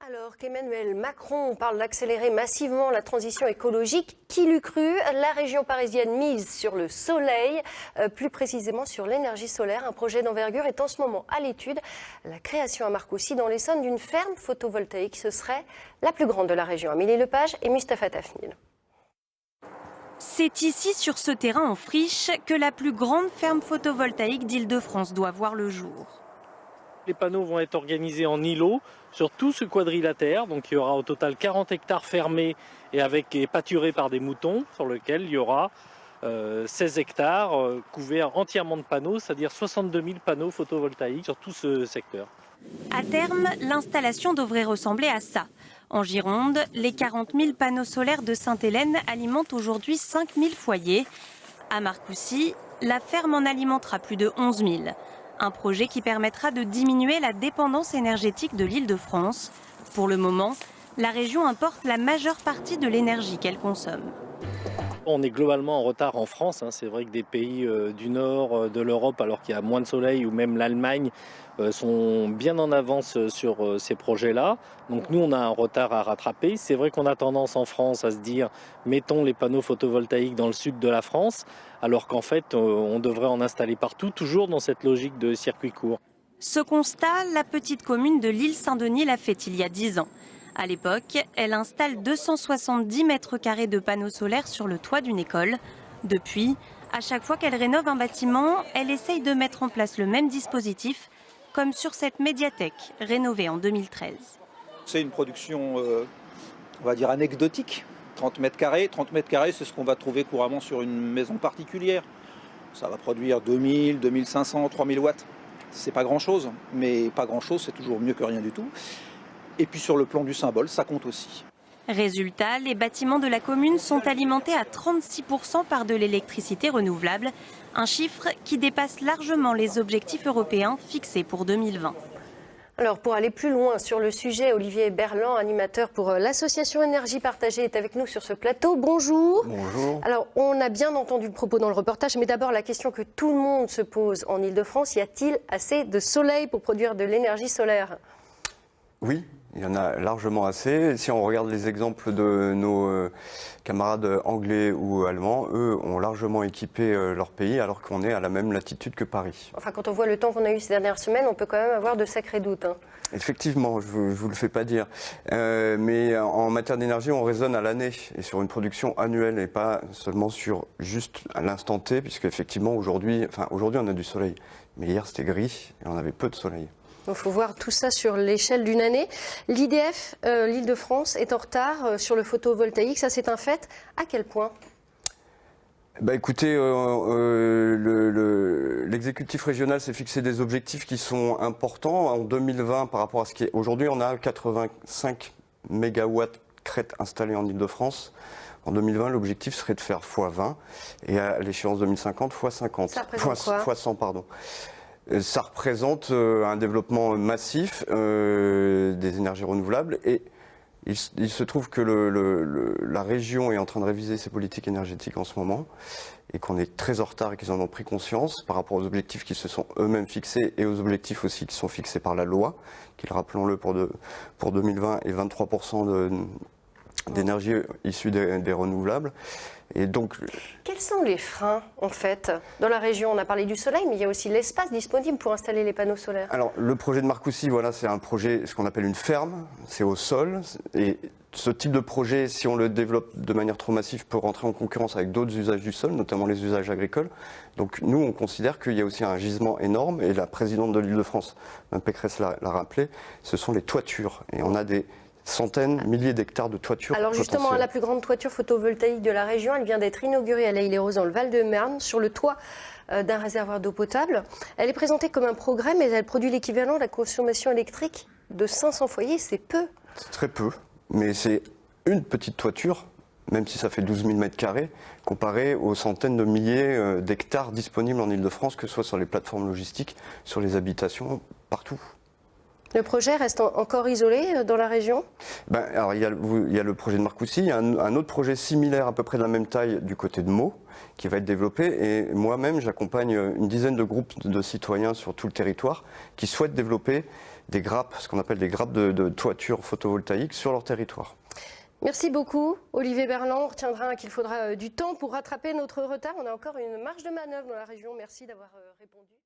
Alors qu'Emmanuel Macron parle d'accélérer massivement la transition écologique, qui l'eût cru? La région parisienne mise sur le soleil, plus précisément sur l'énergie solaire. Un projet d'envergure est en ce moment à l'étude. La création à Marcoussis, dans l'Essonne, d'une ferme photovoltaïque. Ce serait la plus grande de la région. Amélie Lepage et Mustapha Tafnil. C'est ici, sur ce terrain en friche, que la plus grande ferme photovoltaïque d'Île-de-France doit voir le jour. Les panneaux vont être organisés en îlots sur tout ce quadrilatère. Donc il y aura au total 40 hectares fermés et pâturés par des moutons, sur lequel il y aura 16 hectares couverts entièrement de panneaux, c'est-à-dire 62 000 panneaux photovoltaïques sur tout ce secteur. À terme, l'installation devrait ressembler à ça. En Gironde, les 40 000 panneaux solaires de Sainte-Hélène alimentent aujourd'hui 5 000 foyers. À Marcoussis, la ferme en alimentera plus de 11 000. Un projet qui permettra de diminuer la dépendance énergétique de l'Île-de-France. Pour le moment, la région importe la majeure partie de l'énergie qu'elle consomme. On est globalement en retard en France. C'est vrai que des pays du nord de l'Europe, alors qu'il y a moins de soleil, ou même l'Allemagne, sont bien en avance sur ces projets-là. Donc nous, on a un retard à rattraper. C'est vrai qu'on a tendance en France à se dire « mettons les panneaux photovoltaïques dans le sud de la France », alors qu'en fait, on devrait en installer partout, toujours dans cette logique de circuit court. Ce constat, la petite commune de l'Île-Saint-Denis l'a fait il y a 10 ans. À l'époque, elle installe 270 mètres carrés de panneaux solaires sur le toit d'une école. Depuis, à chaque fois qu'elle rénove un bâtiment, elle essaye de mettre en place le même dispositif, comme sur cette médiathèque rénovée en 2013. C'est une production, on va dire, anecdotique. 30 mètres carrés, c'est ce qu'on va trouver couramment sur une maison particulière. Ça va produire 2000, 2500, 3000 watts. C'est pas grand-chose, mais pas grand-chose, c'est toujours mieux que rien du tout. Et puis sur le plan du symbole, ça compte aussi. Résultat, les bâtiments de la commune sont alimentés à 36% par de l'électricité renouvelable, un chiffre qui dépasse largement les objectifs européens fixés pour 2020. Alors pour aller plus loin sur le sujet, Olivier Berland, animateur pour l'association Énergie Partagée, est avec nous sur ce plateau. Bonjour. Bonjour. Alors on a bien entendu le propos dans le reportage, mais d'abord la question que tout le monde se pose en Île-de-France, y a-t-il assez de soleil pour produire de l'énergie solaire? Oui, il y en a largement assez. Si on regarde les exemples de nos camarades anglais ou allemands, eux ont largement équipé leur pays alors qu'on est à la même latitude que Paris. Enfin, quand on voit le temps qu'on a eu ces dernières semaines, on peut quand même avoir de sacrés doutes. Effectivement, je vous le fais pas dire. Mais en matière d'énergie, on raisonne à l'année et sur une production annuelle et pas seulement sur juste à l'instant T, puisque effectivement aujourd'hui on a du soleil. Mais hier c'était gris et on avait peu de soleil. Il faut voir tout ça sur l'échelle d'une année. L'IDF, l'Île-de-France, est en retard sur le photovoltaïque, ça c'est un fait. À quel point ? Écoutez, l'exécutif régional s'est fixé des objectifs qui sont importants. En 2020, par rapport à ce qui est aujourd'hui, on a 85 mégawatts crête installés en Île-de-France. En 2020, l'objectif serait de faire x20 et à l'échéance 2050, x50. Ça représente quoi ? x100, pardon. Ça représente un développement massif des énergies renouvelables et il se trouve que la région est en train de réviser ses politiques énergétiques en ce moment et qu'on est très en retard et qu'ils en ont pris conscience par rapport aux objectifs qui se sont eux-mêmes fixés et aux objectifs aussi qui sont fixés par la loi, qui, rappelons-le, pour 2020 est 23% d'énergie issue des renouvelables. Et donc, quels sont les freins, en fait, dans la région? On a parlé du soleil, mais il y a aussi l'espace disponible pour installer les panneaux solaires. Alors, le projet de Marcoussis, voilà, c'est un projet, ce qu'on appelle une ferme, c'est au sol. Et ce type de projet, si on le développe de manière trop massive, peut rentrer en concurrence avec d'autres usages du sol, notamment les usages agricoles. Donc, nous, on considère qu'il y a aussi un gisement énorme, et la présidente de l'Île-de-France, Mme Pécresse l'a rappelé, ce sont les toitures. Et on a des centaines, milliers d'hectares de toitures. Alors justement, la plus grande toiture photovoltaïque de la région, elle vient d'être inaugurée à l'Aille-les-Roses dans le Val-de-Marne, sur le toit d'un réservoir d'eau potable. Elle est présentée comme un progrès, mais elle produit l'équivalent de la consommation électrique de 500 foyers, c'est peu. C'est très peu, mais c'est une petite toiture, même si ça fait 12 000 mètres carrés, comparé aux centaines de milliers d'hectares disponibles en Île-de-France, que ce soit sur les plateformes logistiques, sur les habitations, partout. Le projet reste encore isolé dans la région ? Alors, il y a le projet de Marcoussis, il y a un autre projet similaire à peu près de la même taille du côté de Meaux qui va être développé et moi-même j'accompagne une dizaine de groupes de citoyens sur tout le territoire qui souhaitent développer des grappes, ce qu'on appelle des grappes de toiture photovoltaïque sur leur territoire. Merci beaucoup, Olivier Berland. On retiendra qu'il faudra du temps pour rattraper notre retard. On a encore une marge de manœuvre dans la région. Merci d'avoir répondu.